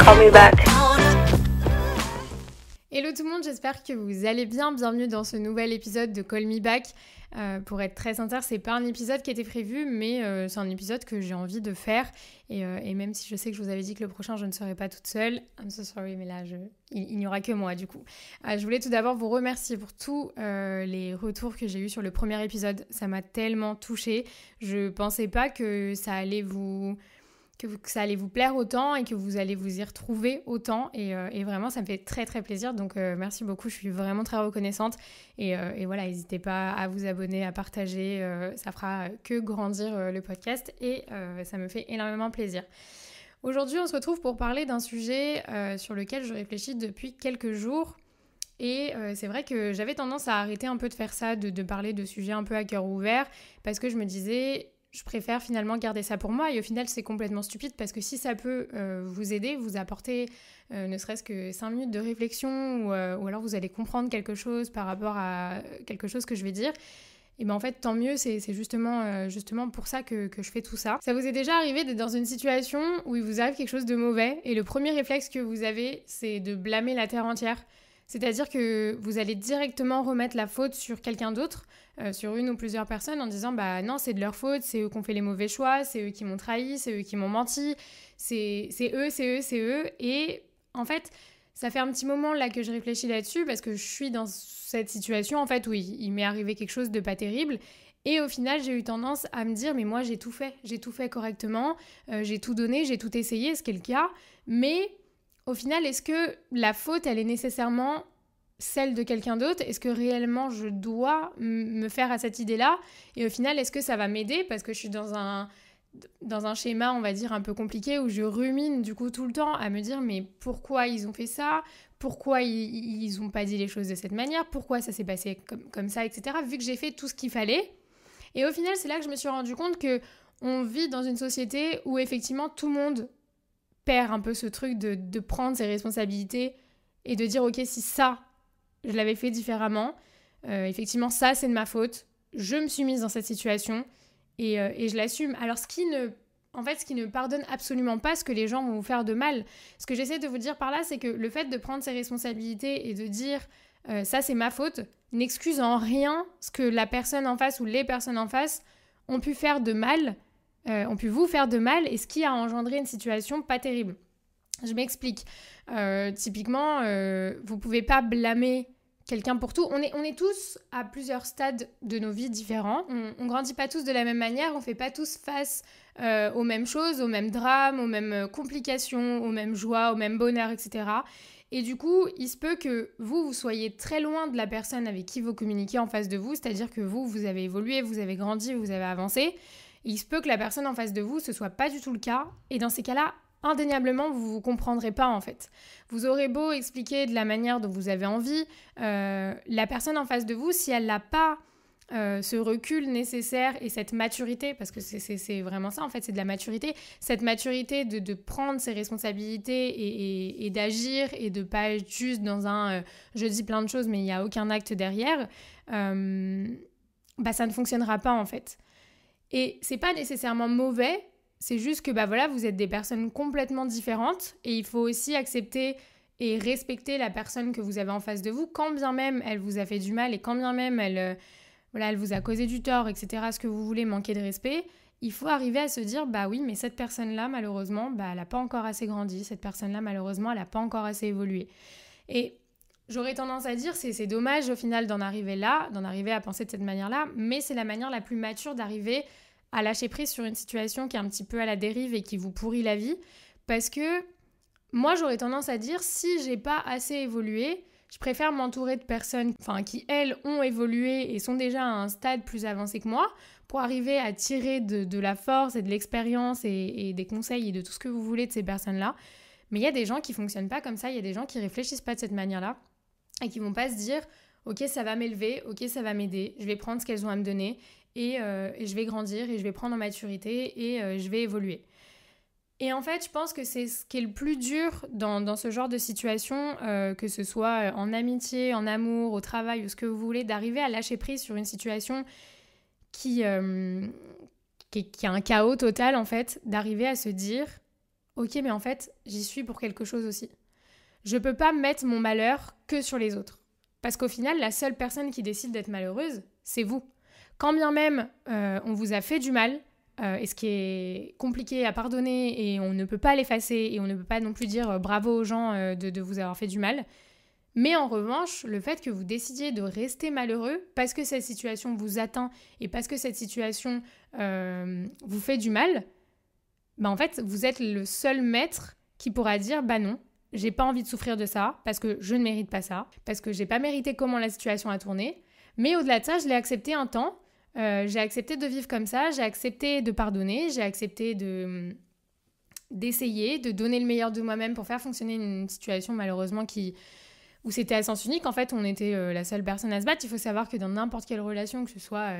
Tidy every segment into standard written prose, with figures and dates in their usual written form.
Call me back. Hello tout le monde, j'espère que vous allez bien. Bienvenue dans ce nouvel épisode de Call Me Back. Pour être très sincère, c'est pas un épisode qui était prévu, mais c'est un épisode que j'ai envie de faire. Et même si je sais que je vous avais dit que le prochain, je ne serai pas toute seule, I'm so sorry, mais là, il n'y aura que moi du coup. Je voulais tout d'abord vous remercier pour tous les retours que j'ai eus sur le premier épisode. Ça m'a tellement touchée. Je pensais pas que ça allait vous plaire autant et que vous allez vous y retrouver autant et vraiment ça me fait très très plaisir, donc merci beaucoup, je suis vraiment très reconnaissante et voilà, n'hésitez pas à vous abonner, à partager, ça fera que grandir le podcast et ça me fait énormément plaisir. Aujourd'hui on se retrouve pour parler d'un sujet sur lequel je réfléchis depuis quelques jours. Et c'est vrai que j'avais tendance à arrêter un peu de faire ça, de parler de sujets un peu à cœur ouvert, parce que je me disais, je préfère finalement garder ça pour moi. Et au final, c'est complètement stupide, parce que si ça peut vous aider, vous apporter ne serait-ce que 5 minutes de réflexion, ou alors vous allez comprendre quelque chose par rapport à quelque chose que je vais dire, et bien en fait, tant mieux, c'est justement pour ça que je fais tout ça. Ça vous est déjà arrivé d'être dans une situation où il vous arrive quelque chose de mauvais, et le premier réflexe que vous avez, c'est de blâmer la terre entière. C'est-à-dire que vous allez directement remettre la faute sur quelqu'un d'autre, sur une ou plusieurs personnes, en disant « bah non, c'est de leur faute, c'est eux qui ont fait les mauvais choix, c'est eux qui m'ont trahi, c'est eux qui m'ont menti, c'est eux ». Et en fait, ça fait un petit moment là que je réfléchis là-dessus, parce que je suis dans cette situation en fait où il m'est arrivé quelque chose de pas terrible. Et au final, j'ai eu tendance à me dire « mais moi, j'ai tout fait correctement, j'ai tout donné, j'ai tout essayé », ce qui est le cas, mais au final, est-ce que la faute, elle est nécessairement celle de quelqu'un d'autre ? Est-ce que réellement je dois me faire à cette idée-là ? Et au final, est-ce que ça va m'aider ? Parce que je suis dans un schéma, on va dire, un peu compliqué, où je rumine du coup tout le temps à me dire mais pourquoi ils ont fait ça ? Pourquoi ils ont pas dit les choses de cette manière ? Pourquoi ça s'est passé comme ça, etc. Vu que j'ai fait tout ce qu'il fallait. Et au final, c'est là que je me suis rendu compte qu'on vit dans une société où effectivement tout le monde perd un peu ce truc de prendre ses responsabilités et de dire ok, si ça, je l'avais fait différemment, effectivement ça c'est de ma faute, je me suis mise dans cette situation et je l'assume. Alors ce qui ne pardonne absolument pas ce que les gens vont vous faire de mal. Ce que j'essaie de vous dire par là, c'est que le fait de prendre ses responsabilités et de dire ça c'est ma faute n'excuse en rien ce que la personne en face ou les personnes en face ont pu faire de mal, ont pu vous faire de mal, et ce qui a engendré une situation pas terrible. Je m'explique. Typiquement, vous pouvez pas blâmer quelqu'un pour tout. On est tous à plusieurs stades de nos vies différents. On grandit pas tous de la même manière, on fait pas tous face aux mêmes choses, aux mêmes drames, aux mêmes complications, aux mêmes joies, au même bonheur, etc. Et du coup, il se peut que vous soyez très loin de la personne avec qui vous communiquez en face de vous, c'est-à-dire que vous avez évolué, vous avez grandi, vous avez avancé. Il se peut que la personne en face de vous, ce soit pas du tout le cas. Et dans ces cas-là, indéniablement, vous ne comprendrez pas en fait. Vous aurez beau expliquer de la manière dont vous avez envie, la personne en face de vous, si elle n'a pas ce recul nécessaire et cette maturité, parce que c'est vraiment ça en fait, c'est de la maturité, cette maturité de prendre ses responsabilités et d'agir et de pas être juste dans un je dis plein de choses mais il n'y a aucun acte derrière, ça ne fonctionnera pas en fait. Et c'est pas nécessairement mauvais, c'est juste que vous êtes des personnes complètement différentes et il faut aussi accepter et respecter la personne que vous avez en face de vous, quand bien même elle vous a fait du mal et quand bien même elle vous a causé du tort, etc., ce que vous voulez, manquer de respect. Il faut arriver à se dire, oui, mais cette personne-là, malheureusement, elle n'a pas encore assez grandi, cette personne-là, malheureusement, elle n'a pas encore assez évolué. Et j'aurais tendance à dire, c'est dommage au final d'en arriver là, d'en arriver à penser de cette manière-là, mais c'est la manière la plus mature d'arriver à lâcher prise sur une situation qui est un petit peu à la dérive et qui vous pourrit la vie. Parce que moi, j'aurais tendance à dire, si j'ai pas assez évolué, je préfère m'entourer de personnes qui, elles, ont évolué et sont déjà à un stade plus avancé que moi, pour arriver à tirer de la force et de l'expérience et des conseils et de tout ce que vous voulez de ces personnes-là. Mais il y a des gens qui fonctionnent pas comme ça, il y a des gens qui réfléchissent pas de cette manière-là et qui vont pas se dire « Ok, ça va m'élever, ok, ça va m'aider, je vais prendre ce qu'elles ont à me donner et je vais grandir et je vais prendre en maturité et je vais évoluer ». Et en fait, je pense que c'est ce qui est le plus dur dans ce genre de situation, que ce soit en amitié, en amour, au travail ou ce que vous voulez, d'arriver à lâcher prise sur une situation qui a un chaos total, en fait, d'arriver à se dire ok, mais en fait, j'y suis pour quelque chose aussi. Je peux pas mettre mon malheur que sur les autres. Parce qu'au final, la seule personne qui décide d'être malheureuse, c'est vous. Quand bien même on vous a fait du mal, et ce qui est compliqué à pardonner, et on ne peut pas l'effacer, et on ne peut pas non plus dire bravo aux gens de vous avoir fait du mal, mais en revanche, le fait que vous décidiez de rester malheureux parce que cette situation vous atteint et parce que cette situation vous fait du mal, bah en fait, vous êtes le seul maître qui pourra dire bah non, j'ai pas envie de souffrir de ça parce que je ne mérite pas ça, parce que j'ai pas mérité comment la situation a tourné. Mais au-delà de ça, je l'ai accepté un temps. J'ai accepté de vivre comme ça, j'ai accepté de pardonner, j'ai accepté d'essayer, de donner le meilleur de moi-même pour faire fonctionner une situation malheureusement où c'était à sens unique. En fait, on était la seule personne à se battre. Il faut savoir que dans n'importe quelle relation, que ce soit,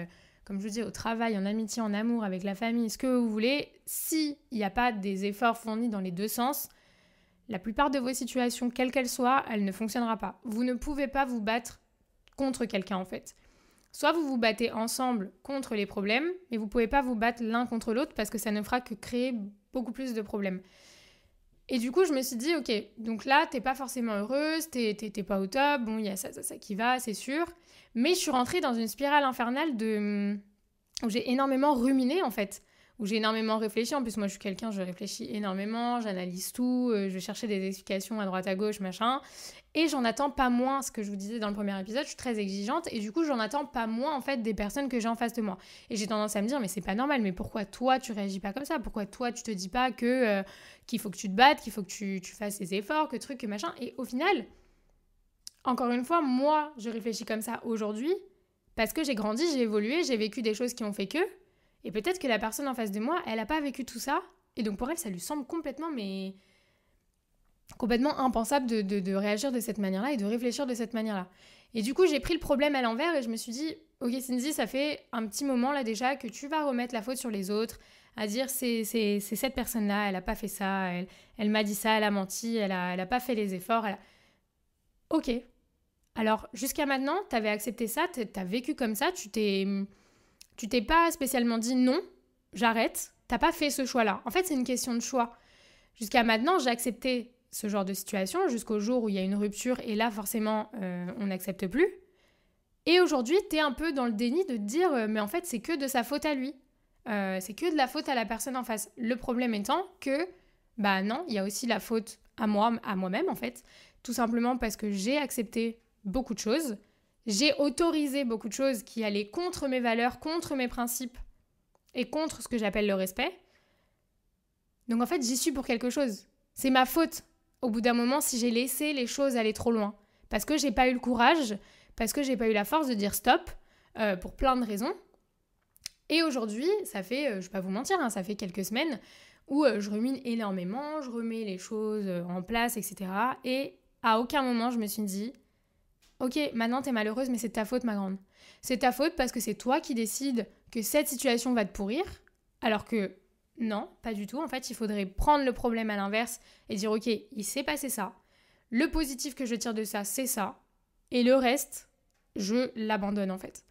comme je vous dis, au travail, en amitié, en amour, avec la famille, ce que vous voulez, s'il n'y a pas des efforts fournis dans les deux sens, la plupart de vos situations, quelles qu'elles soient, elle ne fonctionnera pas. Vous ne pouvez pas vous battre contre quelqu'un, en fait. Soit vous vous battez ensemble contre les problèmes, mais vous ne pouvez pas vous battre l'un contre l'autre parce que ça ne fera que créer beaucoup plus de problèmes. Et du coup, je me suis dit, ok, donc là, t'es pas forcément heureuse, t'es pas au top, bon, il y a ça qui va, c'est sûr. Mais je suis rentrée dans une spirale infernale où j'ai énormément ruminé, en fait. Où j'ai énormément réfléchi. En plus, moi, je suis quelqu'un, je réfléchis énormément, j'analyse tout, je vais chercher des explications à droite, à gauche, machin. Et j'en attends pas moins, ce que je vous disais dans le premier épisode, je suis très exigeante. Et du coup, j'en attends pas moins, en fait, des personnes que j'ai en face de moi. Et j'ai tendance à me dire, mais c'est pas normal, mais pourquoi toi, tu réagis pas comme ça? Pourquoi toi, tu te dis pas qu'il faut que tu te battes, qu'il faut que tu fasses des efforts, que truc, que machin? Et au final, encore une fois, moi, je réfléchis comme ça aujourd'hui parce que j'ai grandi, j'ai évolué, j'ai vécu des choses qui ont fait que... Et peut-être que la personne en face de moi, elle n'a pas vécu tout ça. Et donc pour elle, ça lui semble complètement impensable de réagir de cette manière-là et de réfléchir de cette manière-là. Et du coup, j'ai pris le problème à l'envers et je me suis dit, ok Cindy, ça fait un petit moment là déjà que tu vas remettre la faute sur les autres, à dire c'est cette personne-là, elle n'a pas fait ça, elle m'a dit ça, elle a menti, elle a pas fait les efforts. Ok. Alors jusqu'à maintenant, tu avais accepté ça, tu as vécu comme ça, tu t'es pas spécialement dit non, j'arrête, t'as pas fait ce choix-là. En fait, c'est une question de choix. Jusqu'à maintenant, j'ai accepté ce genre de situation jusqu'au jour où il y a une rupture et là, forcément, on n'accepte plus. Et aujourd'hui, t'es un peu dans le déni de te dire mais en fait, c'est que de sa faute à lui. C'est que de la faute à la personne en face. Le problème étant que, bah non, il y a aussi la faute à moi-même en fait. Tout simplement parce que j'ai accepté beaucoup de choses. J'ai autorisé beaucoup de choses qui allaient contre mes valeurs, contre mes principes et contre ce que j'appelle le respect. Donc en fait, j'y suis pour quelque chose. C'est ma faute, au bout d'un moment, si j'ai laissé les choses aller trop loin. Parce que j'ai pas eu le courage, parce que j'ai pas eu la force de dire stop, pour plein de raisons. Et aujourd'hui, ça fait, je vais pas vous mentir, ça fait quelques semaines où je rumine énormément, je remets les choses en place, etc. Et à aucun moment, je me suis dit... Ok, maintenant t'es malheureuse, mais c'est de ta faute, ma grande. C'est ta faute parce que c'est toi qui décides que cette situation va te pourrir, alors que non, pas du tout. En fait, il faudrait prendre le problème à l'inverse et dire ok, il s'est passé ça. Le positif que je tire de ça, c'est ça. Et le reste, je l'abandonne en fait.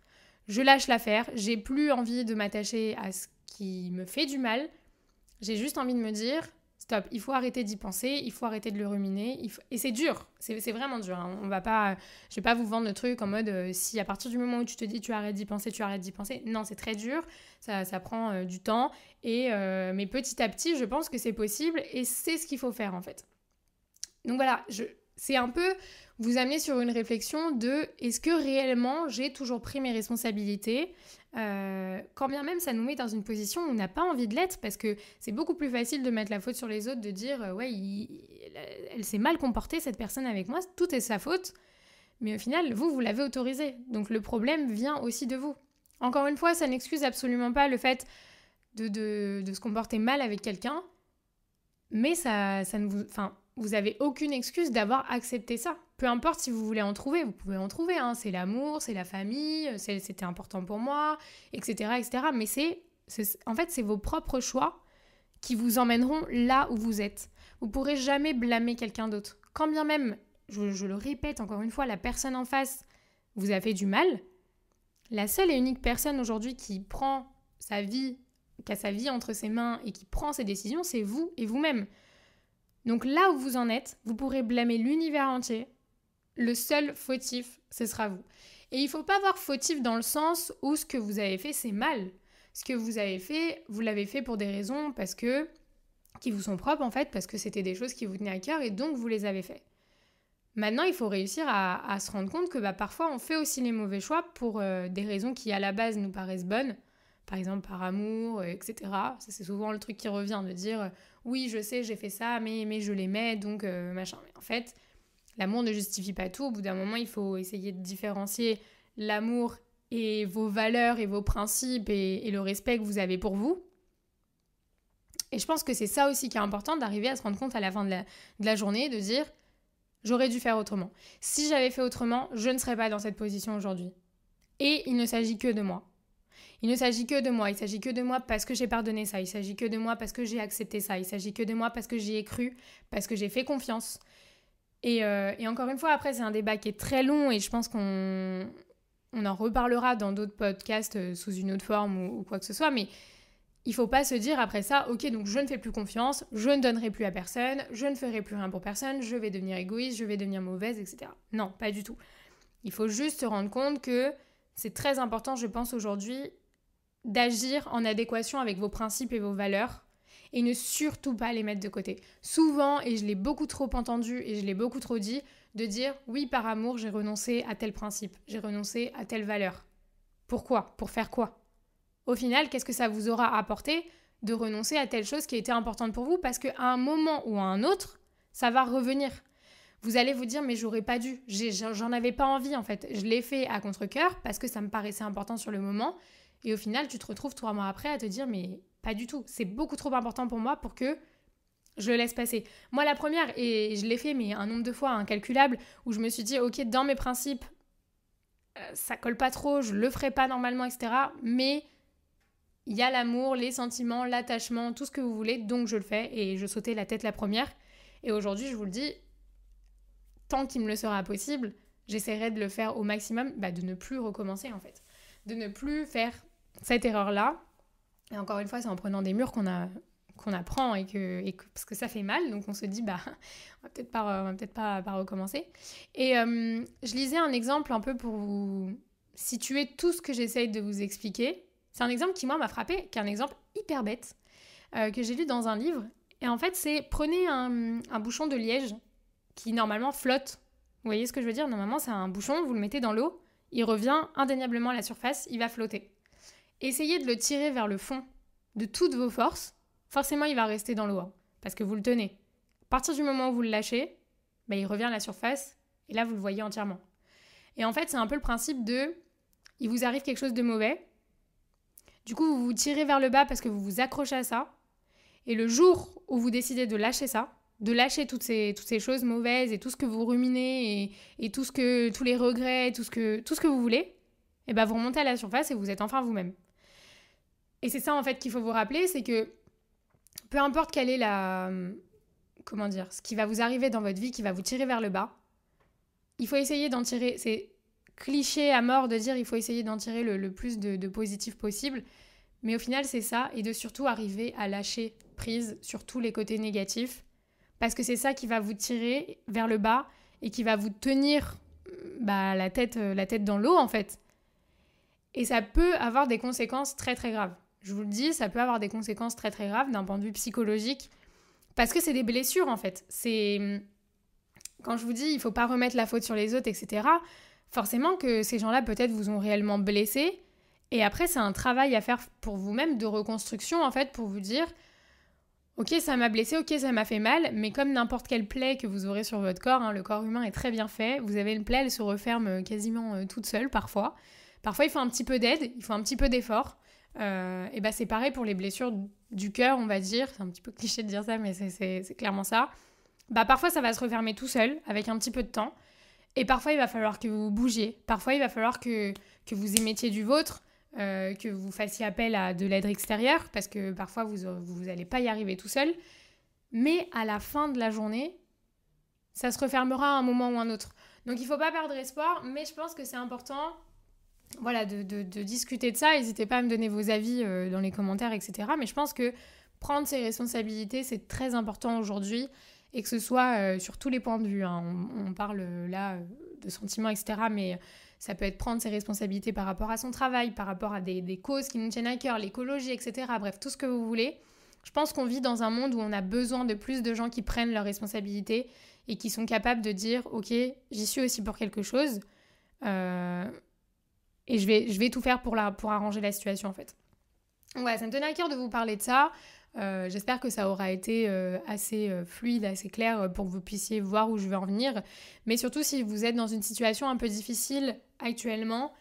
Je lâche l'affaire, j'ai plus envie de m'attacher à ce qui me fait du mal. J'ai juste envie de me dire... Stop, il faut arrêter d'y penser, il faut arrêter de le ruminer. Et c'est dur, c'est vraiment dur. Hein. Je vais pas vous vendre le truc en mode si à partir du moment où tu te dis tu arrêtes d'y penser, tu arrêtes d'y penser. Non, c'est très dur, ça prend du temps. Mais petit à petit, je pense que c'est possible et c'est ce qu'il faut faire en fait. Donc voilà, c'est un peu vous amener sur une réflexion de est-ce que réellement j'ai toujours pris mes responsabilités quand bien même ça nous met dans une position où on n'a pas envie de l'être parce que c'est beaucoup plus facile de mettre la faute sur les autres, de dire ouais elle s'est mal comportée cette personne avec moi, tout est sa faute, mais au final vous l'avez autorisé, donc le problème vient aussi de vous. Encore une fois, ça n'excuse absolument pas le fait de se comporter mal avec quelqu'un, mais ça ne vous... Enfin, vous avez aucune excuse d'avoir accepté ça. Peu importe si vous voulez en trouver, vous pouvez en trouver. Hein. C'est l'amour, c'est la famille, c'était important pour moi, etc. etc. Mais en fait, c'est vos propres choix qui vous emmèneront là où vous êtes. Vous ne pourrez jamais blâmer quelqu'un d'autre. Quand bien même, je le répète encore une fois, la personne en face vous a fait du mal, la seule et unique personne aujourd'hui qui prend sa vie, qui a sa vie entre ses mains et qui prend ses décisions, c'est vous et vous-même. Donc là où vous en êtes, vous pourrez blâmer l'univers entier. Le seul fautif, ce sera vous. Et il ne faut pas voir fautif dans le sens où ce que vous avez fait, c'est mal. Ce que vous avez fait, vous l'avez fait pour des raisons qui vous sont propres en fait, parce que c'était des choses qui vous tenaient à cœur et donc vous les avez fait. Maintenant, il faut réussir à se rendre compte que parfois on fait aussi les mauvais choix pour des raisons qui à la base nous paraissent bonnes, par exemple par amour, etc. Ça c'est souvent le truc qui revient, de dire oui je sais j'ai fait ça mais je l'aimais donc machin. Mais en fait, l'amour ne justifie pas tout. Au bout d'un moment, il faut essayer de différencier l'amour et vos valeurs et vos principes et le respect que vous avez pour vous. Et je pense que c'est ça aussi qui est important, d'arriver à se rendre compte à la fin de la journée, de dire j'aurais dû faire autrement. Si j'avais fait autrement, je ne serais pas dans cette position aujourd'hui. Et il ne s'agit que de moi. Il ne s'agit que de moi. Il s'agit que de moi parce que j'ai pardonné ça. Il s'agit que de moi parce que j'ai accepté ça. Il s'agit que de moi parce que j'y ai cru, parce que j'ai fait confiance. Et encore une fois, après, c'est un débat qui est très long et je pense qu'on en reparlera dans d'autres podcasts sous une autre forme ou quoi que ce soit. Mais il faut pas se dire après ça, ok, donc je ne fais plus confiance, je ne donnerai plus à personne, je ne ferai plus rien pour personne, je vais devenir égoïste, je vais devenir mauvaise, etc. Non, pas du tout. Il faut juste se rendre compte que c'est très important, je pense aujourd'hui, d'agir en adéquation avec vos principes et vos valeurs et ne surtout pas les mettre de côté. Souvent, et je l'ai beaucoup trop entendu et je l'ai beaucoup trop dit, de dire oui, par amour, j'ai renoncé à tel principe, j'ai renoncé à telle valeur. Pourquoi ? Pour faire quoi ? Au final, qu'est-ce que ça vous aura apporté de renoncer à telle chose qui était importante pour vous ? Parce qu'à un moment ou à un autre, ça va revenir. Vous allez vous dire, mais j'aurais pas dû, j'en avais pas envie en fait. Je l'ai fait à contre-cœur parce que ça me paraissait important sur le moment. Et au final, tu te retrouves 3 mois après à te dire, mais pas du tout. C'est beaucoup trop important pour moi pour que je le laisse passer. Moi, la première, et je l'ai fait, mais un nombre de fois incalculable, où je me suis dit, ok, dans mes principes, ça colle pas trop, je le ferai pas normalement, etc. Mais il y a l'amour, les sentiments, l'attachement, tout ce que vous voulez, donc je le fais. Et je sautais la tête la première. Et aujourd'hui, je vous le dis, tant qu'il me le sera possible, j'essaierai de le faire au maximum, de ne plus recommencer en fait. De ne plus faire cette erreur-là. Et encore une fois, c'est en prenant des murs qu'on apprend parce que ça fait mal. Donc on se dit, on va peut-être pas recommencer. Et je lisais un exemple un peu pour vous situer tout ce que j'essaye de vous expliquer. C'est un exemple qui, moi, m'a frappé, qui est un exemple hyper bête, que j'ai lu dans un livre. Et en fait, c'est prenez un bouchon de liège qui, normalement, flotte. Vous voyez ce que je veux dire ? Normalement, c'est un bouchon, vous le mettez dans l'eau, il revient indéniablement à la surface, il va flotter. Essayez de le tirer vers le fond de toutes vos forces. Forcément, il va rester dans l'eau, parce que vous le tenez. À partir du moment où vous le lâchez, il revient à la surface, et là, vous le voyez entièrement. Et en fait, c'est un peu le principe de... Il vous arrive quelque chose de mauvais, du coup, vous vous tirez vers le bas parce que vous vous accrochez à ça, et le jour où vous décidez de lâcher ça, de lâcher toutes ces choses mauvaises et tout ce que vous ruminez et tous les regrets, tout ce que vous voulez, et vous remontez à la surface et vous êtes enfin vous-même. Et c'est ça en fait qu'il faut vous rappeler, c'est que peu importe quelle est ce qui va vous arriver dans votre vie, qui va vous tirer vers le bas, il faut essayer d'en tirer, c'est cliché à mort de dire il faut essayer d'en tirer le plus de positif possible, mais au final c'est ça, et de surtout arriver à lâcher prise sur tous les côtés négatifs, parce que c'est ça qui va vous tirer vers le bas et qui va vous tenir la tête dans l'eau en fait. Et ça peut avoir des conséquences très très graves. Je vous le dis, ça peut avoir des conséquences très très graves d'un point de vue psychologique, parce que c'est des blessures en fait. Quand je vous dis il faut pas remettre la faute sur les autres, etc., forcément que ces gens-là peut-être vous ont réellement blessé, et après c'est un travail à faire pour vous-même de reconstruction en fait, pour vous dire ok, ça m'a blessé, ok, ça m'a fait mal, mais comme n'importe quelle plaie que vous aurez sur votre corps, le corps humain est très bien fait, vous avez une plaie, elle se referme quasiment toute seule parfois. Parfois, il faut un petit peu d'aide, il faut un petit peu d'effort. Et c'est pareil pour les blessures du cœur, on va dire. C'est un petit peu cliché de dire ça, mais c'est clairement ça. Parfois, ça va se refermer tout seul, avec un petit peu de temps. Et parfois, il va falloir que vous bougiez. Parfois, il va falloir que vous émettiez du vôtre, que vous fassiez appel à de l'aide extérieure, parce que parfois, vous n'allez pas y arriver tout seul. Mais à la fin de la journée, ça se refermera à un moment ou un autre. Donc, il ne faut pas perdre espoir, mais je pense que c'est important... de discuter de ça. N'hésitez pas à me donner vos avis dans les commentaires, etc. Mais je pense que prendre ses responsabilités, c'est très important aujourd'hui. et que ce soit sur tous les points de vue, hein. On parle là de sentiments, etc., mais ça peut être prendre ses responsabilités par rapport à son travail, par rapport à des causes qui nous tiennent à cœur, l'écologie, etc., bref, tout ce que vous voulez. Je pense qu'on vit dans un monde où on a besoin de plus de gens qui prennent leurs responsabilités et qui sont capables de dire « Ok, j'y suis aussi pour quelque chose et je vais tout faire pour arranger la situation, en fait. » Ouais, ça me tenait à cœur de vous parler de ça. J'espère que ça aura été assez fluide, assez clair pour que vous puissiez voir où je veux en venir. Mais surtout, si vous êtes dans une situation un peu difficile actuellement,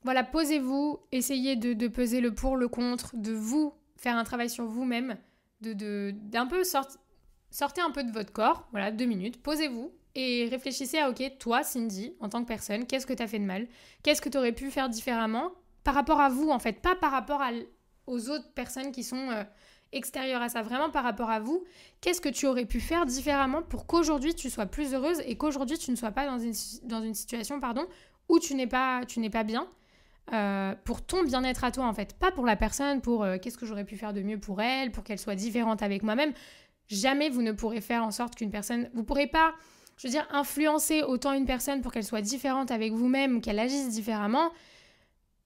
voilà, posez-vous, essayez de peser le pour, le contre, de vous faire un travail sur vous-même, d'un peu sortez un peu de votre corps, voilà, 2 minutes, posez-vous et réfléchissez à, ok, toi, Cindy, en tant que personne, qu'est-ce que tu as fait de mal? Qu'est-ce que tu aurais pu faire différemment par rapport à vous, en fait, pas par rapport aux autres personnes qui sont extérieures à ça, vraiment par rapport à vous. Qu'est-ce que tu aurais pu faire différemment pour qu'aujourd'hui tu sois plus heureuse et qu'aujourd'hui tu ne sois pas dans une situation où tu n'es pas bien pour ton bien-être à toi, en fait, pas pour la personne, pour qu'est-ce que j'aurais pu faire de mieux pour elle, pour qu'elle soit différente avec moi-même. Jamais vous ne pourrez faire en sorte qu'une personne, vous pourrez pas, je veux dire, influencer autant une personne pour qu'elle soit différente avec vous-même, qu'elle agisse différemment.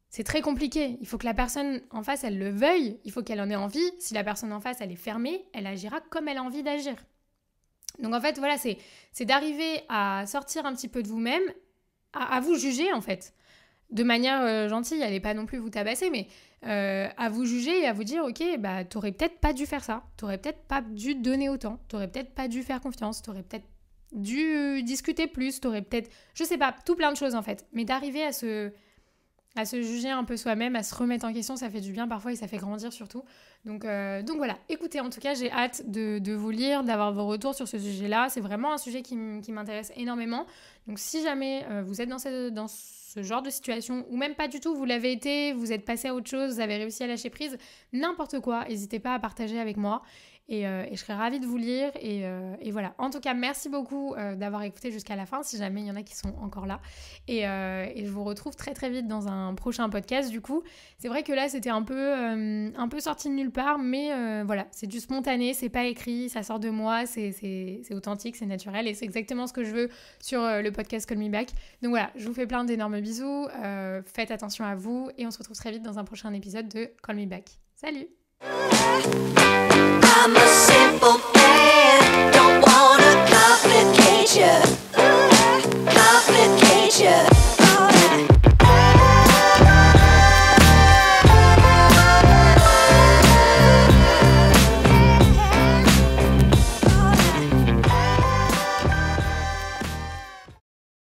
C'est très compliqué. Il faut que la personne en face, elle le veuille. Il faut qu'elle en ait envie. Si la personne en face, elle est fermée, elle agira comme elle a envie d'agir. Donc en fait, voilà, c'est d'arriver à sortir un petit peu de vous-même, à vous juger en fait. De manière gentille, allez pas non plus vous tabasser, mais à vous juger et à vous dire, ok, bah t'aurais peut-être pas dû faire ça. T'aurais peut-être pas dû donner autant. T'aurais peut-être pas dû faire confiance. T'aurais peut-être dû discuter plus. T'aurais peut-être, je sais pas, tout plein de choses en fait. Mais d'arriver à se juger un peu soi-même, à se remettre en question, ça fait du bien parfois et ça fait grandir surtout. Donc voilà, écoutez, en tout cas, j'ai hâte de vous lire, d'avoir vos retours sur ce sujet-là. C'est vraiment un sujet qui m'intéresse énormément. Donc si jamais vous êtes dans ce genre de situation, ou même pas du tout, vous l'avez été, vous êtes passé à autre chose, vous avez réussi à lâcher prise, n'importe quoi, n'hésitez pas à partager avec moi. Et je serais ravie de vous lire. Et voilà. En tout cas, merci beaucoup d'avoir écouté jusqu'à la fin, si jamais il y en a qui sont encore là. Et je vous retrouve très très vite dans un prochain podcast. Du coup, c'est vrai que là, c'était un peu sorti de nulle part, mais voilà, c'est du spontané, c'est pas écrit, ça sort de moi, c'est authentique, c'est naturel. Et c'est exactement ce que je veux sur le podcast Call Me Back. Donc voilà, je vous fais plein d'énormes bisous. Faites attention à vous. Et on se retrouve très vite dans un prochain épisode de Call Me Back. Salut! I'm a simple man, don't wanna complicate you.